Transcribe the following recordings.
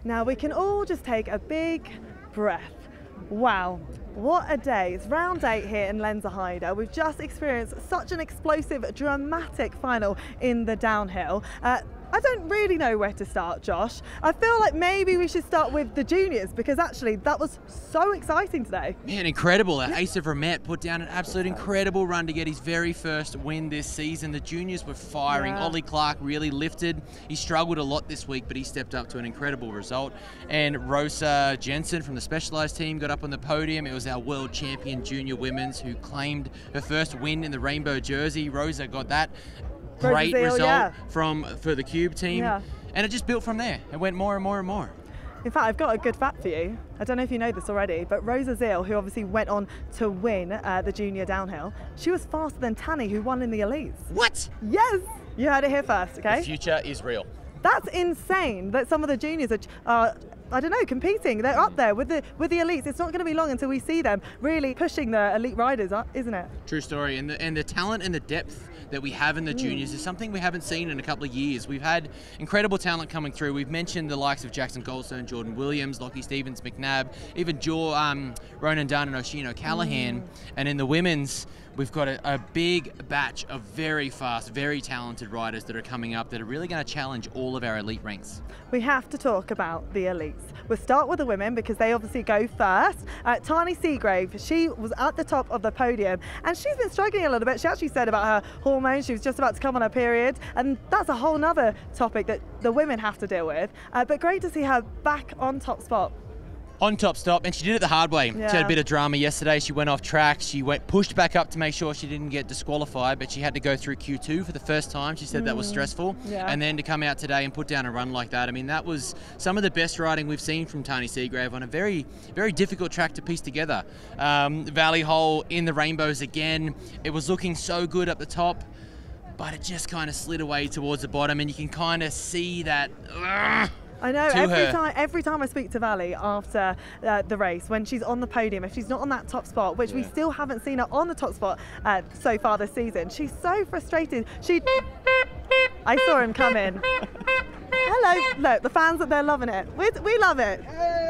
Now we can all just take a big breath. Wow, what a day. It's round 8 here in Lenzerheide. We've just experienced such an explosive, dramatic final in the downhill. I don't really know where to start, Josh. I feel like maybe we should start with the juniors because actually that was so exciting today. Man, incredible. Asa Vermette put down an absolute incredible run to get his very first win this season. The juniors were firing. Ollie Clark really lifted. He struggled a lot this week, but he stepped up to an incredible result. And Rosa Jensen from the Specialized team got up on the podium. It was our world champion junior women's who claimed her first win in the rainbow jersey. Rosa got that. Great result for the Cube team, and it just built from there. It went more and more and more. In fact, I've got a good fact for you. I don't know if you know this already, but Rosa Zeal, who obviously went on to win the junior downhill, she was faster than Tanny, who won in the elites. What? Yes, you heard it here first. Okay. The future is real. That's insane. That some of the juniors are. I don't know, competing. They're up there with the elites. It's not going to be long until we see them really pushing the elite riders up, isn't it? True story. And the talent and the depth that we have in the juniors is something we haven't seen in a couple of years. We've had incredible talent coming through. We've mentioned the likes of Jackson Goldstone, Jordan Williams, Lockie Stevens, McNabb, even Ronan Dunn and Oisin O'Callaghan. And in the women's, we've got a big batch of very fast, very talented riders that are coming up that are really going to challenge all of our elite ranks. We have to talk about the elites. We'll start with the women because they obviously go first. Tani Seagrave, she was at the top of the podium and she's been struggling a little bit. She actually said about her hormones, she was just about to come on her period, and that's a whole nother topic that the women have to deal with. But great to see her back on top spot. On top stop, and she did it the hard way. She had a bit of drama yesterday. She went off track. She pushed back up to make sure she didn't get disqualified, but she had to go through Q2 for the first time. She said that was stressful. And then to come out today and put down a run like that, I mean, that was some of the best riding we've seen from Tani Seagrave on a very, very difficult track to piece together. Valley Hole in the rainbows again. It was looking so good up the top, but it just kind of slid away towards the bottom, and you can kind of see that. I know, every time I speak to Valley after the race, when she's on the podium, if she's not on that top spot, which we still haven't seen her on the top spot so far this season, she's so frustrated. I saw him come in. Hello, look, the fans, they're loving it. We love it.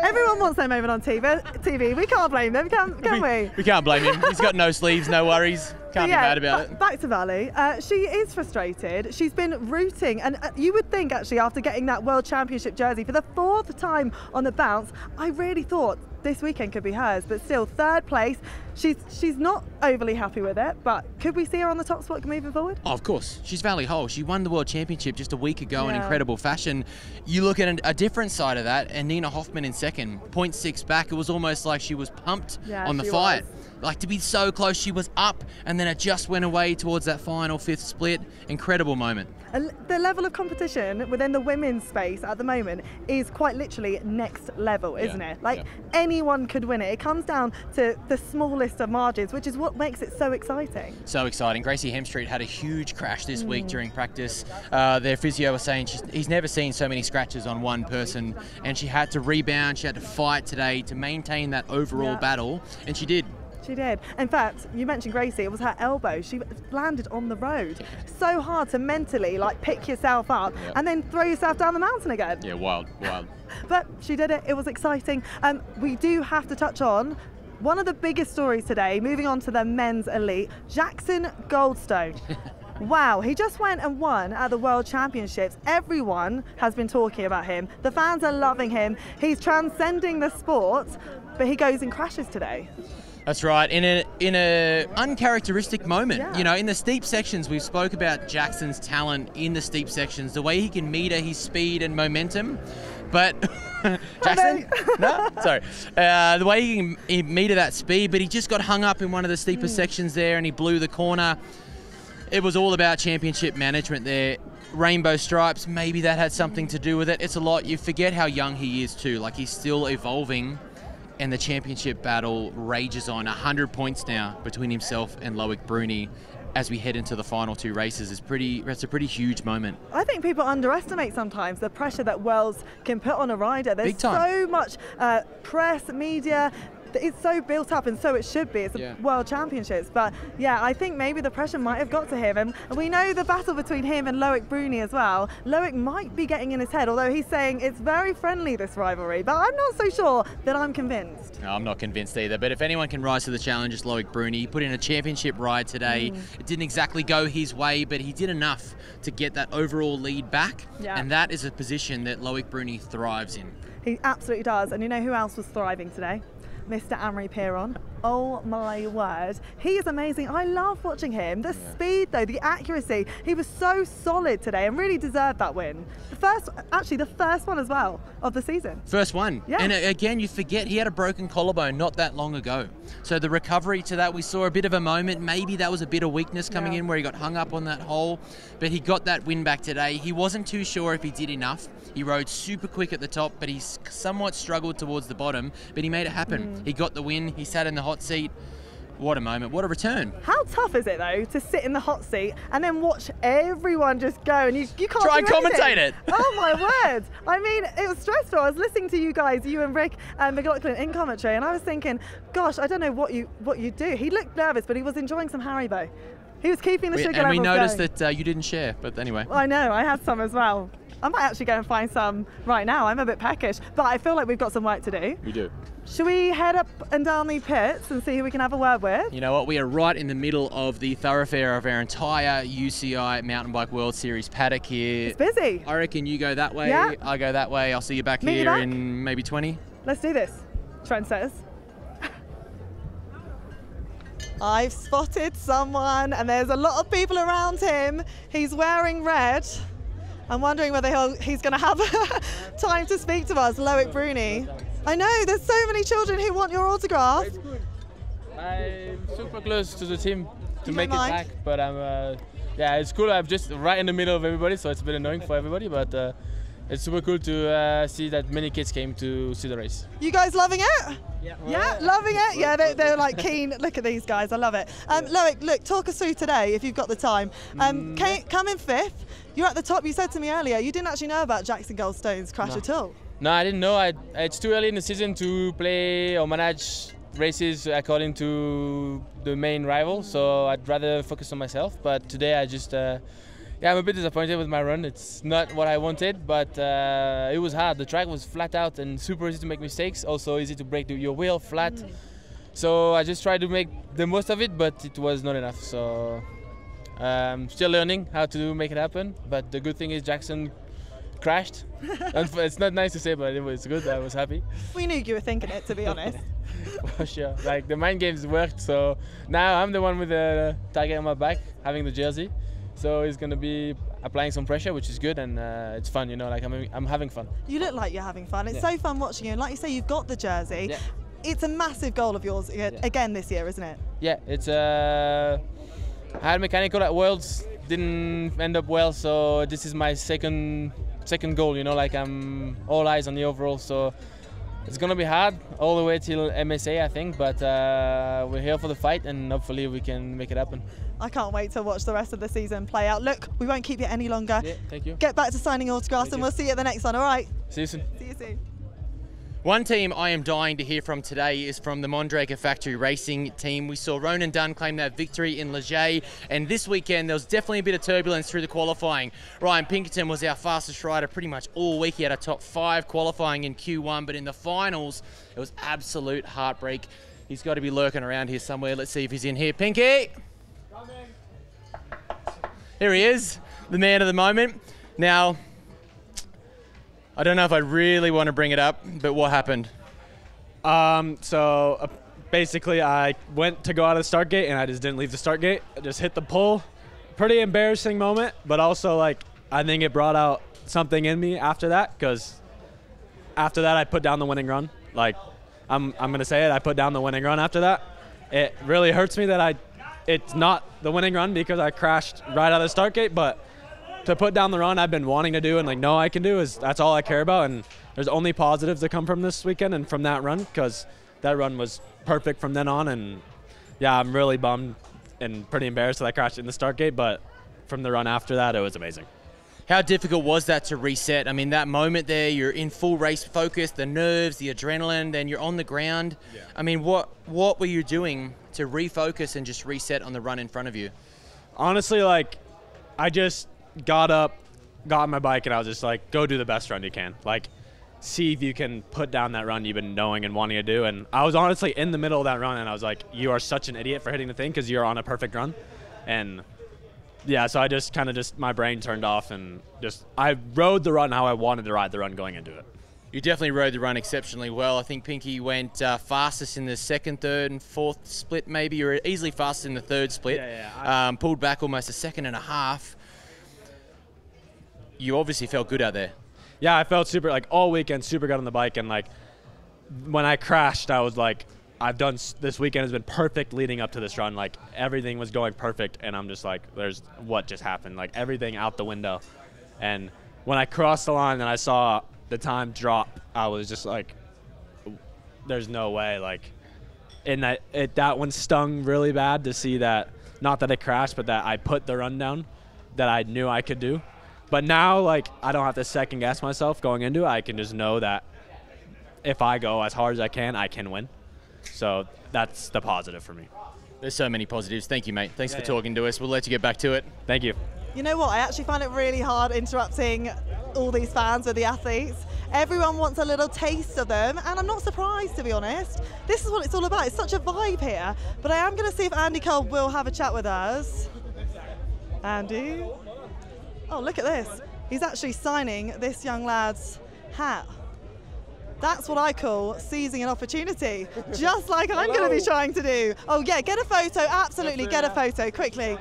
Everyone wants their moment on TV. We can't blame them, can we? We can't blame him. He's got no sleeves, no worries. Can't be mad about it. Back to Valley. She is frustrated. She's been rooting, and you would think actually after getting that World Championship jersey for the 4th time on the bounce, I really thought this weekend could be hers, but still 3rd place. She's not overly happy with it, but could we see her on the top spot moving forward? Oh, of course. She's Valley Hole. She won the World Championship just a week ago in incredible fashion. You look at a different side of that, and Nina Hoffman in second, 0.6 back. It was almost like she was pumped on the fight. Like, to be so close, she was up, and then it just went away towards that final 5th split. Incredible moment. The level of competition within the women's space at the moment is quite literally next level, isn't it? Like, anyone could win it. It comes down to the smallest of margins, which is what makes it so exciting. So exciting. Gracie Hemstreet had a huge crash this week during practice. Their physio was saying he's never seen so many scratches on one person, and she had to rebound, she had to fight today to maintain that overall battle, and she did. She did. In fact, you mentioned Gracie, it was her elbow. She landed on the road. So hard to mentally pick yourself up and then throw yourself down the mountain again. Yeah, wild. But she did it. It was exciting. We do have to touch on one of the biggest stories today, moving on to the men's elite, Jackson Goldstone. Wow, he just went and won at the World Championships. Everyone has been talking about him. The fans are loving him. He's transcending the sport, but he goes and crashes today. That's right, in a uncharacteristic moment. You know, in the steep sections, we've spoke about Jackson's talent in the steep sections, the way he can meter his speed and momentum. But Jackson, the way he can meter that speed, but he just got hung up in one of the steeper sections there, and he blew the corner. It was all about championship management there. Rainbow stripes, maybe that had something to do with it. It's a lot. You forget how young he is too. Like, he's still evolving. And the championship battle rages on. 100 points now between himself and Loic Bruni as we head into the final 2 races. That's a pretty huge moment. I think people underestimate sometimes the pressure that Wells can put on a rider. There's so much press, media. it's so built up, and so it should be. It's a World Championships. But yeah, I think maybe the pressure might have got to him. And we know the battle between him and Loic Bruni as well. Loic might be getting in his head, although he's saying it's very friendly, this rivalry. But I'm not so sure that I'm convinced. No, I'm not convinced either. But if anyone can rise to the challenge, it's Loic Bruni. He put in a championship ride today. It didn't exactly go his way, but he did enough to get that overall lead back. Yeah. And that is a position that Loic Bruni thrives in. He absolutely does. And you know who else was thriving today? Mr. Amri Piron. Oh my word. He is amazing. I love watching him. The speed though, the accuracy. He was so solid today and really deserved that win. The first one as well of the season. First one. Yeah. And again, you forget he had a broken collarbone not that long ago. So the recovery to that, we saw a bit of a moment. Maybe that was a bit of weakness coming in where he got hung up on that hole. But he got that win back today. He wasn't too sure if he did enough. He rode super quick at the top, but he somewhat struggled towards the bottom. But he made it happen. He got the win. He sat in the hot seat. What a moment. What a return. How tough is it, though, to sit in the hot seat and then watch everyone just go and you can't try and commentate it. Oh, my word. I mean, it was stressful. I was listening to you guys, you and Rick and McLaughlin in commentary, and I was thinking, gosh, I don't know what you do. He looked nervous, but he was enjoying some Haribo. He was keeping the sugar levels going. And we noticed going. that you didn't share, but anyway. I know, I had some as well. I might actually go and find some right now. I'm a bit peckish, but I feel like we've got some work to do. We do. Should we head up and down the pits and see who we can have a word with? You know what? We are right in the middle of the thoroughfare of our entire UCI Mountain Bike World Series paddock here. It's busy. I reckon you go that way, I go that way. I'll see you back Meet here back in maybe 20. Let's do this. Trendsetters. I've spotted someone, and there's a lot of people around him. He's wearing red. I'm wondering whether he's going to have time to speak to us, Loic Bruni. I know, there's so many children who want your autograph. It's good. I'm super close to the team to make it back, but yeah, it's cool. I'm just right in the middle of everybody, so it's a bit annoying for everybody, but it's super cool to see that many kids came to see the race. You guys loving it? Yeah, loving it? Yeah, they're like keen. Look at these guys, I love it. Loic, look, talk us through today if you've got the time. Come in fifth. You're at the top. You said to me earlier, you didn't actually know about Jackson Goldstone's crash at all. No, I didn't know. It's too early in the season to play or manage races according to the main rival, so I'd rather focus on myself. But today I just, yeah, I'm a bit disappointed with my run. It's not what I wanted, but it was hard. The track was flat out and super easy to make mistakes, also easy to break your wheel flat. So I just tried to make the most of it, but it was not enough. So I'm still learning how to make it happen, but the good thing is Jackson crashed. It's not nice to say, but it was good. I was happy. We knew you were thinking it, to be honest. For sure. Like, the mind games worked, so now I'm the one with the target on my back, having the jersey. So he's going to be applying some pressure, which is good, and it's fun, you know, like I'm having fun. You look like you're having fun. It's so fun watching you, and like you say, you've got the jersey. Yeah. It's a massive goal of yours again this year, isn't it? Yeah, it's I had mechanical at Worlds, didn't end up well, so this is my second goal, you know, like I'm all eyes on the overall, so it's gonna be hard all the way till MSA, I think, but we're here for the fight and hopefully we can make it happen. I can't wait to watch the rest of the season play out. Look, we won't keep you any longer. Yeah, thank you. Get back to signing autographs and we'll see you at the next one, all right? See you soon. See you soon. One team I am dying to hear from today is from the Mondraker Factory Racing team. We saw Ronan Dunn claim that victory in Leger, and this weekend there was definitely a bit of turbulence through the qualifying. Ryan Pinkerton was our fastest rider pretty much all week. He had a top 5 qualifying in Q1, but in the finals it was absolute heartbreak. He's got to be lurking around here somewhere. Let's see if he's in here. Pinky! Coming. Here he is, the man of the moment. Now, I don't know if I really want to bring it up, but what happened? Basically I went to go out of the start gate and I just didn't leave the start gate. I just hit the pole. Pretty embarrassing moment, but also like I think it brought out something in me after that, because after that I put down the winning run. Like I'm gonna say it, I put down the winning run after that. It really hurts me that it's not the winning run because I crashed right out of the start gate, but to put down the run I've been wanting to do and like know I can do is that's all I care about, and there's only positives that come from this weekend and from that run, because that run was perfect from then on. And yeah, I'm really bummed and pretty embarrassed that I crashed in the start gate, but from the run after that it was amazing. How difficult was that to reset? I mean, that moment there, you're in full race focus, the nerves, the adrenaline, then you're on the ground. Yeah. I mean, what were you doing to refocus and just reset on the run in front of you? Honestly, like, I just got up, got on my bike, and I was just like, go do the best run you can. Like, see if you can put down that run you've been knowing and wanting to do. And I was honestly in the middle of that run, and I was like, you are such an idiot for hitting the thing because you're on a perfect run. And yeah, so I just kind of my brain turned off, and I rode the run how I wanted to ride the run going into it. You definitely rode the run exceptionally well. I think Pinky went fastest in the second, third, and fourth split maybe. You were easily fastest in the third split. Pulled back almost a second and a half. You obviously felt good out there. Yeah, I felt super, like, all weekend, super good on the bike. And, like, when I crashed, I was like, this weekend has been perfect leading up to this run. Like, everything was going perfect, and I'm just like, what just happened? Like, everything out the window. And when I crossed the line and I saw the time drop, I was just like, there's no way. Like, and that one stung really bad to see that, not that it crashed, but that I put the run down that I knew I could do. But now, like, I don't have to second guess myself going into it. I can just know that if I go as hard as I can win. So that's the positive for me. There's so many positives. Thank you, mate. Thanks for talking to us. We'll let you get back to it. Thank you. You know what? I actually find it really hard interrupting all these fans with the athletes. Everyone wants a little taste of them, and I'm not surprised, to be honest. This is what it's all about. It's such a vibe here. But I am going to see if Andy Cole will have a chat with us. Andy? Oh, look at this. He's actually signing this young lad's hat. That's what I call seizing an opportunity, just like I'm going to be trying to do. Oh yeah, get a photo, absolutely, get a photo, quickly.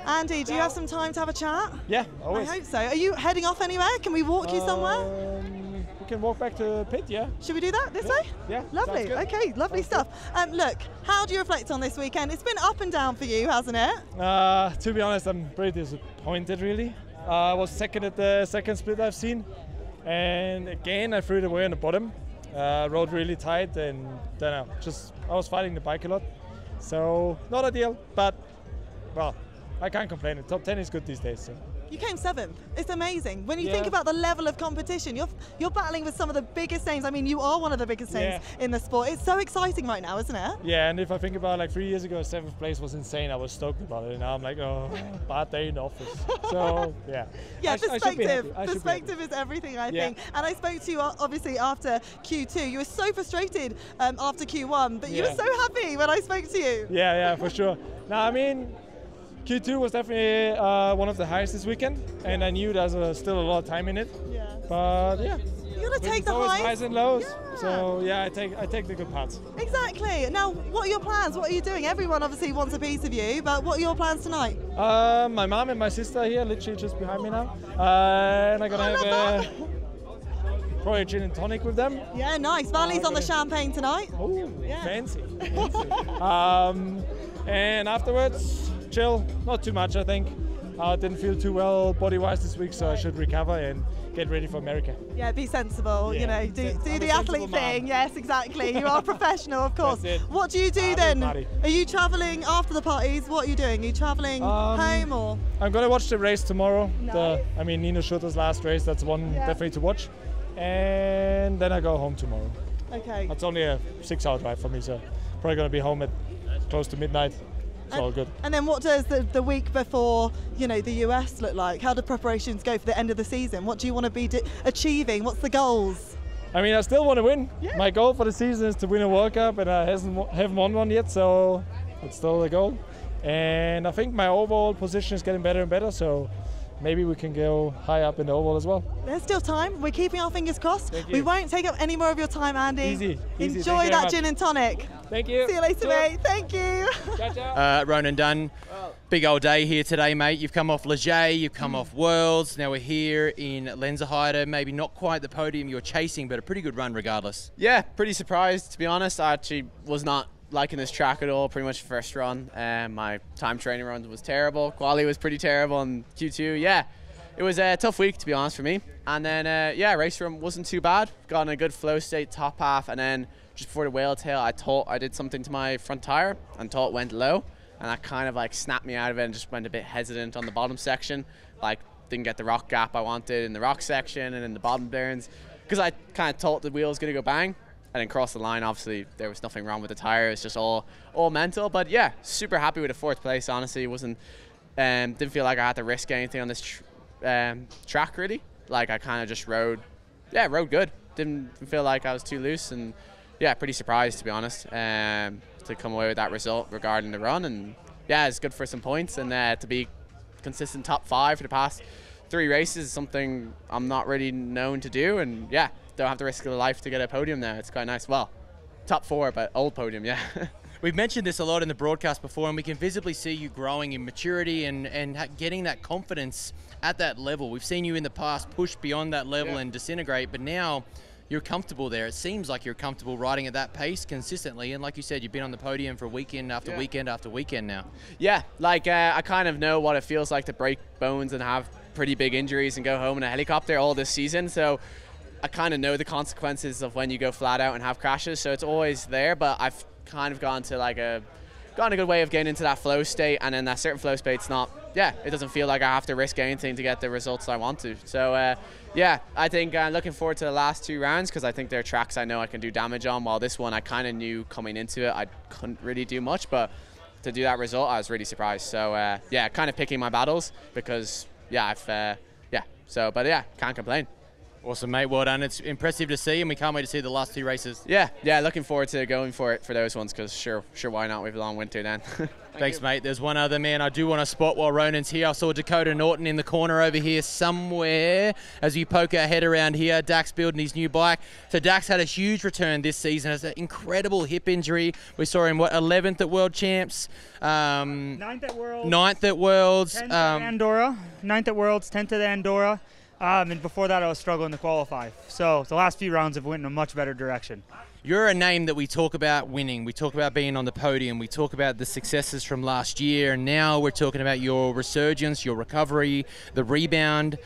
Andy, do you have some time to have a chat? Yeah, always. I hope so. Are you heading off anywhere? Can we walk you somewhere? We can walk back to pit, yeah. Should we do that this way? Yeah. Lovely, okay, lovely stuff. Look, how do you reflect on this weekend? It's been up and down for you, hasn't it? To be honest, I'm pretty disappointed, really. I was second at the second split I've seen, and again I threw it away on the bottom. Rode really tight, and then I was fighting the bike a lot, so not ideal, but well, I can't complain. The top 10 is good these days. So. You came 7th. It's amazing. When you think about the level of competition, you're battling with some of the biggest names. I mean, you are one of the biggest names in the sport. It's so exciting right now, isn't it? Yeah, and if I think about, like, 3 years ago, 7th place was insane. I was stoked about it, and now I'm like, oh, bad day in the office. So yeah. Yeah, perspective is everything, I think. And I spoke to you obviously after Q2. You were so frustrated after Q1, but you were so happy when I spoke to you. Yeah, for sure. Now, I mean, Q2 was definitely one of the highest this weekend, and I knew there's still a lot of time in it. Yeah. But yeah, you're gonna take the highs and lows. Yeah. So yeah, I take the good parts. Exactly. Now, what are your plans? What are you doing? Everyone obviously wants a piece of you, but what are your plans tonight? My mom and my sister are here, literally just behind me now, and I'm gonna have probably a gin and tonic with them. Yeah, nice. Valley's on the champagne tonight. Oh, yeah. Fancy. And afterwards, chill, not too much I think. I didn't feel too well body-wise this week, so I should recover and get ready for America. Yeah, be sensible, you know, do the athlete thing. Yes, exactly. You are professional, of course. What do you do then? Are you travelling after the parties? What are you doing? Are you travelling home or? I'm going to watch the race tomorrow. Nice. Nino Schurter's last race, that's one definitely to watch. And then I go home tomorrow. Okay. It's only a 6-hour drive for me, so probably going to be home at close to midnight. It's all good. And then what does the week before, you know, the US look like? How do preparations go for the end of the season? What do you want to be achieving? What's the goals? I mean, I still want to win. Yeah. My goal for the season is to win a World Cup, and I haven't won one yet, so it's still a goal. And I think my overall position is getting better and better, so maybe we can go high up in the overall as well. There's still time. We're keeping our fingers crossed. We won't take up any more of your time, Andy. Easy. Enjoy that gin and tonic. Thank you. See you later, mate. Thank you. Ciao, ciao. Ronan Dunn, big old day here today, mate. You've come off Leger, you've come off Worlds. Now we're here in Lenzerheide. Maybe not quite the podium you're chasing, but a pretty good run regardless. Yeah, pretty surprised, to be honest. I actually was not liking this track at all, pretty much first run. My time training runs was terrible. Quali was pretty terrible, and Q2, yeah. It was a tough week, to be honest, for me. And then, race run wasn't too bad. Got in a good flow state, top half, and then just before the whale tail, I thought I did something to my front tire and thought it went low. and that kind of like snapped me out of it and just went a bit hesitant on the bottom section. Like, didn't get the rock gap I wanted in the rock section and in the bottom turns, because I kind of thought the wheel was going to go bang, and then cross the line. Obviously, there was nothing wrong with the tire. It was just all mental. But yeah, super happy with the 4th place. Honestly, didn't feel like I had to risk anything on this track really. Like, I kind of just rode good. Didn't feel like I was too loose, and yeah, pretty surprised, to be honest, to come away with that result regarding the run. And yeah, it's good for some points, and to be consistent top 5 for the past 3 races is something I'm not really known to do. And yeah, don't have to risk their life to get a podium now. It's quite nice. Well, top 4, but old podium, yeah. We've mentioned this a lot in the broadcast before, and we can visibly see you growing in maturity and getting that confidence at that level. We've seen you in the past push beyond that level and disintegrate, but now you're comfortable there. It seems like you're comfortable riding at that pace consistently, and like you said, you've been on the podium for weekend after weekend after weekend now. Yeah, like I kind of know what it feels like to break bones and have pretty big injuries and go home in a helicopter all this season, so I kind of know the consequences of when you go flat out and have crashes, so it's always there. But I've kind of gone a good way of getting into that flow state, and in that certain flow state, it doesn't feel like I have to risk anything to get the results I want to. So yeah, I think I'm looking forward to the last 2 rounds, because I think they're tracks I know I can do damage on, while this one I kind of knew coming into it I couldn't really do much, but to do that result I was really surprised. So yeah, kind of picking my battles, because yeah, can't complain. Awesome, mate. Well done. It's impressive to see, and we can't wait to see the last 2 races. Yeah, looking forward to going for those ones, because sure, why not? We have a long winter then. Thanks, mate. There's one other man I do want to spot while Ronan's here. I saw Dakota Norton in the corner over here somewhere as we poke our head around here. Dax building his new bike. So Dax had a huge return this season. It's an incredible hip injury. We saw him, 11th at World Champs? 9th at Worlds. 9th at Worlds. 10th at Andorra. 9th at Worlds, 10th at Andorra. And before that, I was struggling to qualify. So the last few rounds have went in a much better direction. You're a name that we talk about winning. We talk about being on the podium. We talk about the successes from last year. And now we're talking about your resurgence, your recovery, the rebound.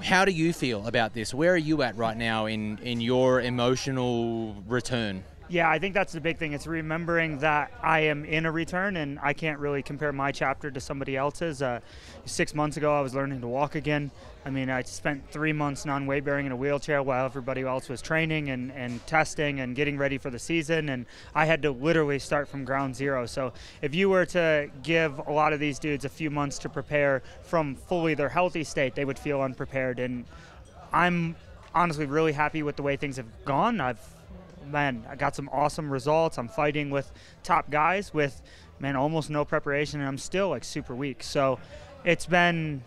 How do you feel about this? Where are you at right now in your emotional return? Yeah, I think that's the big thing. It's remembering that I am in a return, and I can't really compare my chapter to somebody else's. 6 months ago, I was learning to walk again. I mean, I spent 3 months non-weight bearing in a wheelchair while everybody else was training and testing and getting ready for the season, and I had to literally start from ground zero. So if you were to give a lot of these dudes a few months to prepare from fully their healthy state, they would feel unprepared. And I'm honestly really happy with the way things have gone. I got some awesome results. I'm fighting with top guys with, almost no preparation, and I'm still super weak. So it's been,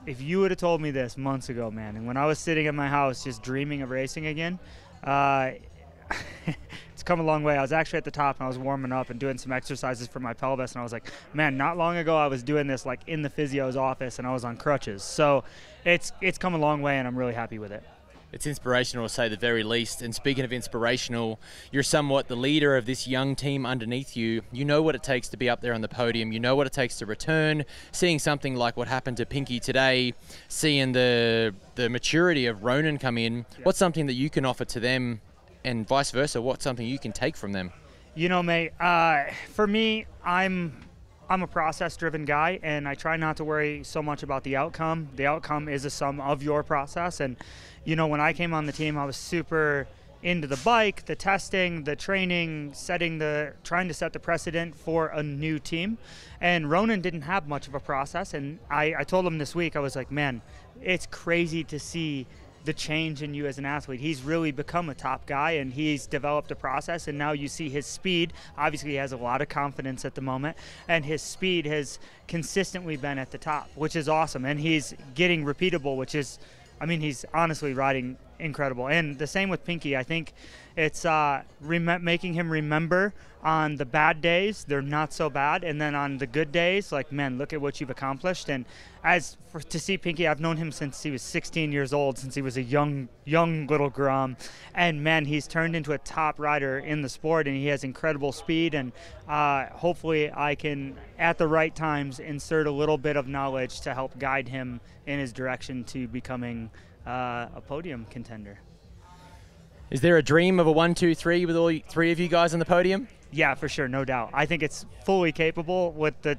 if you would have told me this months ago, and when I was sitting in my house just dreaming of racing again, it's come a long way. I was actually at the top, and I was warming up and doing some exercises for my pelvis, and I was like, not long ago I was doing this in the physio's office, and I was on crutches. So it's come a long way, and I'm really happy with it. It's inspirational, to say the very least. And speaking of inspirational, you're somewhat the leader of this young team underneath you. You know what it takes to be up there on the podium. You know what it takes to return. Seeing something like what happened to Pinky today, seeing the maturity of Ronan come in, what's something that you can offer to them, and vice versa, what's something you can take from them? Mate, for me, I'm a process-driven guy, and I try not to worry so much about the outcome. The outcome is a sum of your process. And when I came on the team, I was super into the bike, the testing, the training, trying to set the precedent for a new team. And Ronan didn't have much of a process. And I told him this week, I was like, it's crazy to see the change in you as an athlete. He's really become a top guy, and he's developed a process, and now you see his speed. Obviously, he has a lot of confidence at the moment, and his speed has consistently been at the top, which is awesome. And he's getting repeatable, which is, he's honestly riding incredible. And the same with Pinky. I think it's making him remember on the bad days, they're not so bad, and then on the good days, look at what you've accomplished. And to see Pinky, I've known him since he was 16 years old, since he was a young little grum, and he's turned into a top rider in the sport, and he has incredible speed. And hopefully I can, at the right times, insert a little bit of knowledge to help guide him in his direction to becoming a podium contender. Is there a dream of a 1, 2, 3 with all 3 of you guys on the podium? Yeah, for sure, no doubt. I think it's fully capable with the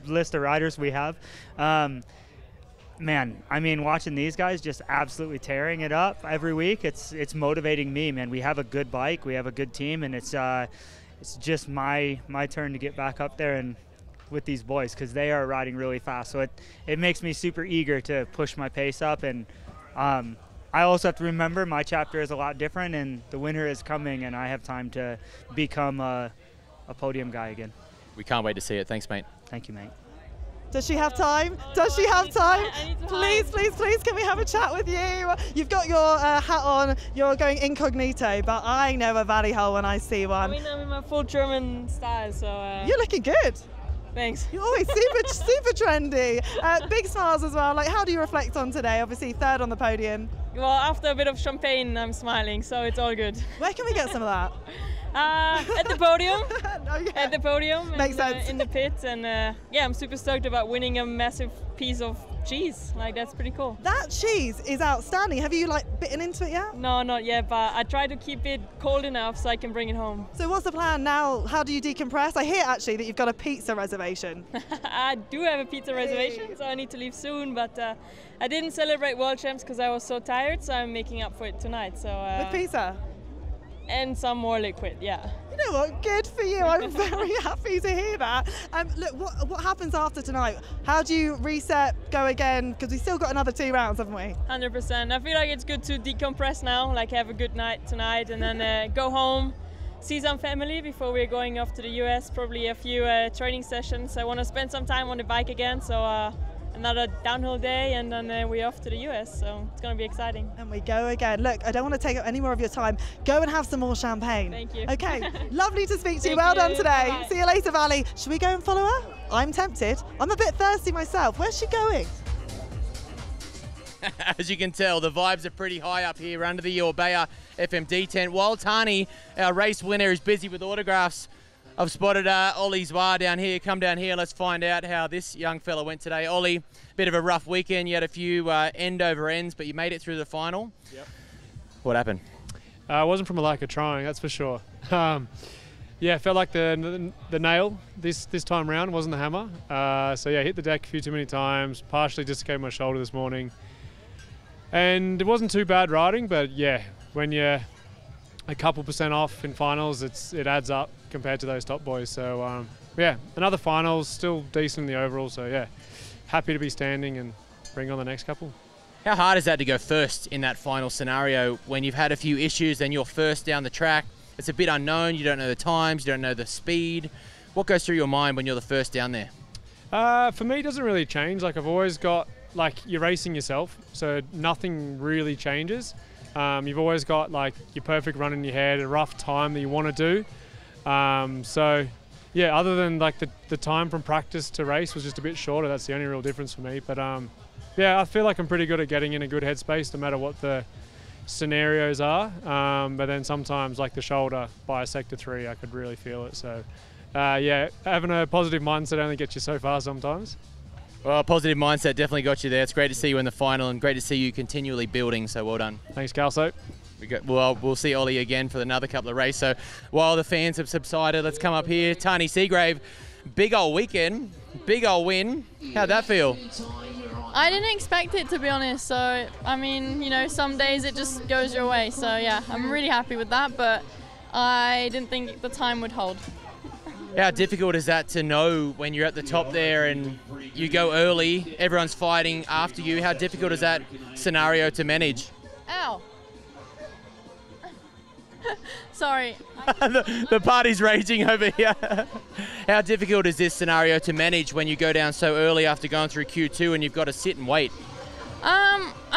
list of riders we have. Man, I mean, watching these guys just absolutely tearing it up every week, it's motivating me, man. We have a good bike, we have a good team, and it's just my turn to get back up there and with these boys, because they are riding really fast. So it makes me super eager to push my pace up, and I also have to remember my chapter is a lot different, and the winter is coming, and I have time to become a podium guy again. We can't wait to see it. Thanks, mate. Thank you, mate. Does she have time? Does she have time? Please, please, please, can we have a chat with you? You've got your hat on, you're going incognito, but I know a valley hole when I see one. I mean, I'm in my full German style, so... You're looking good. Thanks. You're always super trendy. Big smiles as well. Like, how do you reflect on today? Obviously, 3rd on the podium. Well, after a bit of champagne, I'm smiling, so it's all good. Where can we get some of that? At the podium. Oh, yeah. At the podium. Makes sense. In the pit, and yeah, I'm super stoked about winning a massive piece of cheese. Like, that's pretty cool. That cheese is outstanding. Have you like bitten into it yet? No, not yet, but I try to keep it cold enough so I can bring it home. So what's the plan now? How do you decompress? I hear actually that you've got a pizza reservation. I do have a pizza reservation, so I need to leave soon, but I didn't celebrate World Champs because I was so tired, so I'm making up for it tonight. So with pizza? And some more liquid, yeah. You know what? Good for you. I'm very happy to hear that. Look, what happens after tonight? How do you reset, go again? Because we still got another 2 rounds, haven't we? 100%. I feel like it's good to decompress now, like have a good night tonight, and then go home, see some family before we're going off to the US. Probably a few training sessions. I want to spend some time on the bike again, so another downhill day, and then we're off to the US, so it's going to be exciting. And we go again. Look, I don't want to take up any more of your time. Go and have some more champagne. Thank you. Okay, lovely to speak to you. Thank Well you. done today. Bye. See you later, Valley. Should we go and follow her? I'm tempted. I'm a bit thirsty myself. Where's she going? As you can tell, the vibes are pretty high up here under the Orbea FMD tent. While Tani, our race winner, is busy with autographs, I've spotted Ollie Zwar down here. Come down here, let's find out how this young fella went today. Ollie, bit of a rough weekend. You had a few end over ends, but you made it through the final. Yep. What happened? It wasn't from a lack of trying, that's for sure. Yeah, felt like the nail this time round, wasn't the hammer. So yeah, hit the deck a few too many times, partially dislocated my shoulder this morning. And it wasn't too bad riding, but yeah, when you're a couple % off in finals, it adds up compared to those top boys. So yeah, another finals, still decent in the overall. So yeah, happy to be standing and bring on the next couple. How hard is that to go first in that final scenario when you've had a few issues, then you're first down the track? It's a bit unknown, you don't know the times, you don't know the speed. What goes through your mind when you're the first down there? For me, it doesn't really change. Like, I've always got, like, you're racing yourself, so nothing really changes. You've always got like your perfect run in your head, a rough time that you want to do. So yeah, other than like the time from practice to race was just a bit shorter. That's the only real difference for me. But yeah, I feel like I'm pretty good at getting in a good headspace no matter what the scenarios are. But then sometimes like the shoulder by sector 3, I could really feel it. So yeah, having a positive mindset only gets you so far sometimes. Well, a positive mindset definitely got you there. It's great to see you in the final and great to see you continually building, so well done. Thanks, Calso. We'll see Ollie again for another couple of races. So while the fans have subsided, let's come up here. Tani Seagrave, big old weekend, big old win. How'd that feel? I didn't expect it, to be honest. So, I mean, you know, some days it just goes your way. So yeah, I'm really happy with that, but I didn't think the time would hold. How difficult is that to know when you're at the top there and you go early, everyone's fighting after you? How difficult is that scenario to manage? Ow. Sorry. the party's raging over here. How difficult is this scenario to manage when you go down so early after going through Q2 and you've got to sit and wait?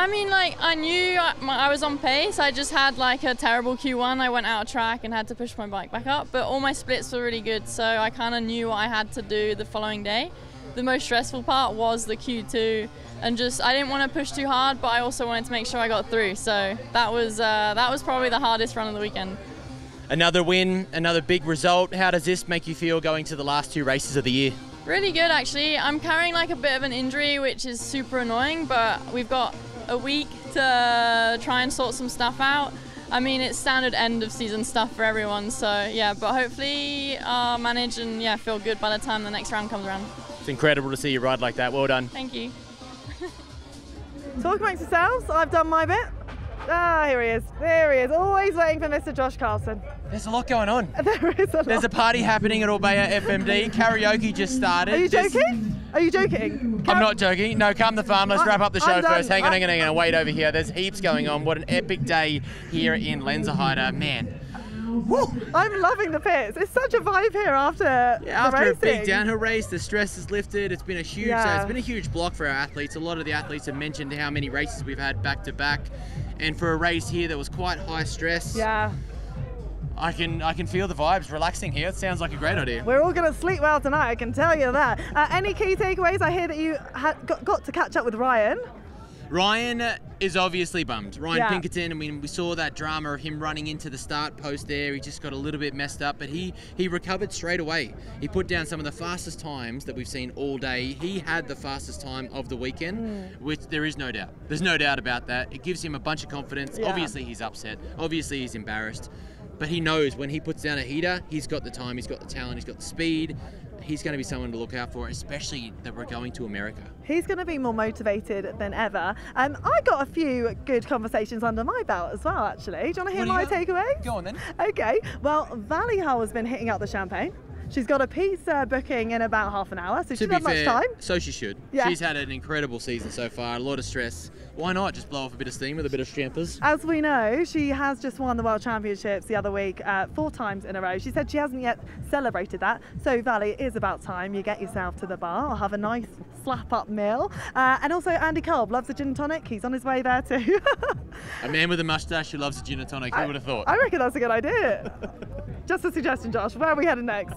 I mean, like, I knew I was on pace. I just had like a terrible Q1. I went out of track and had to push my bike back up, but all my splits were really good, so I kind of knew what I had to do the following day. The most stressful part was the Q2, and just I didn't want to push too hard, but I also wanted to make sure I got through. So that was probably the hardest run of the weekend. Another win, another big result. How does this make you feel going to the last 2 races of the year? Really good, actually. I'm carrying like a bit of an injury, which is super annoying, but we've got a week to try and sort some stuff out. I mean, it's standard end of season stuff for everyone. So yeah, but hopefully manage and feel good by the time the next round comes around. It's incredible to see you ride like that. Well done. Thank you. Talking amongst yourselves, I've done my bit. Ah, here he is. There he is. Always waiting for Mr. Josh Carlson. There's a lot going on. There is a lot. There's a party happening at Orbea FMD. Karaoke just started. Are you joking? Are you joking? I'm not joking. No, come the farm. Let's wrap up the show first. Hang on. Wait over here. There's heaps going on. What an epic day here in Lenzerheide. Man. Woo. I'm loving the pits. It's such a vibe here after the racing. A big downhill race, the stress is lifted. It's been a huge block for our athletes. A lot of the athletes have mentioned how many races we've had back to back, and for a race here that was quite high stress. Yeah. I can feel the vibes relaxing here. It sounds like a great idea. We're all going to sleep well tonight, I can tell you that. Any key takeaways? I hear that you got to catch up with Ryan. Ryan is obviously bummed. Ryan Pinkerton, I mean, we saw that drama of him running into the start post there. He just got a little bit messed up, but he recovered straight away. He put down some of the fastest times that we've seen all day. He had the fastest time of the weekend, which there is no doubt. There's no doubt about that. It gives him a bunch of confidence. Yeah. Obviously, he's upset. Obviously, he's embarrassed. But he knows when he puts down a heater, he's got the time, he's got the talent, he's got the speed. He's going to be someone to look out for, especially that we're going to America. He's going to be more motivated than ever. I got a few good conversations under my belt as well, actually. Do you want to hear my takeaways? Go on then. Okay. Well, Valley Hull has been hitting out the champagne. She's got a piece booking in about half an hour, so she doesn't have much time. So she should. Yeah. She's had an incredible season so far, a lot of stress. Why not just blow off a bit of steam with a bit of champers? As we know, she has just won the World Championships the other week 4 times in a row. She said she hasn't yet celebrated that. So, Valley, it is about time you get yourself to the bar. I'll have a nice slap-up meal. And also, Andy Kolb loves a gin and tonic. He's on his way there too. A man with a moustache who loves a gin and tonic. Who would have thought? I reckon that's a good idea. Just a suggestion, Josh. Where are we heading next?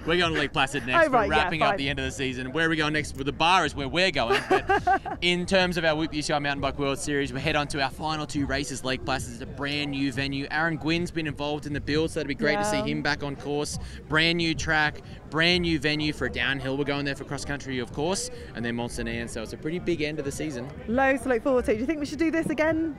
We're going to Lake Placid next. We're wrapping up the end of the season. Where are we going next? Well, the bar is where we're going. But in terms of our Whoop UCI Mountain Bike World Series, we head on to our final 2 races. Lake Placid is a brand new venue. Aaron Gwynn's been involved in the build, so it'd be great to see him back on course. Brand new track, brand new venue for downhill. We're going there for cross country, of course, and then Mont-Saint-Anne. So it's a pretty big end of the season. Loads to look forward to. Do you think we should do this again?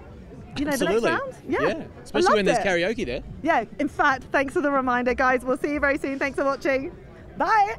You know, absolutely. The next round? Yeah. Especially when there's karaoke there. Yeah, in fact, thanks for the reminder, guys. We'll see you very soon. Thanks for watching. Bye.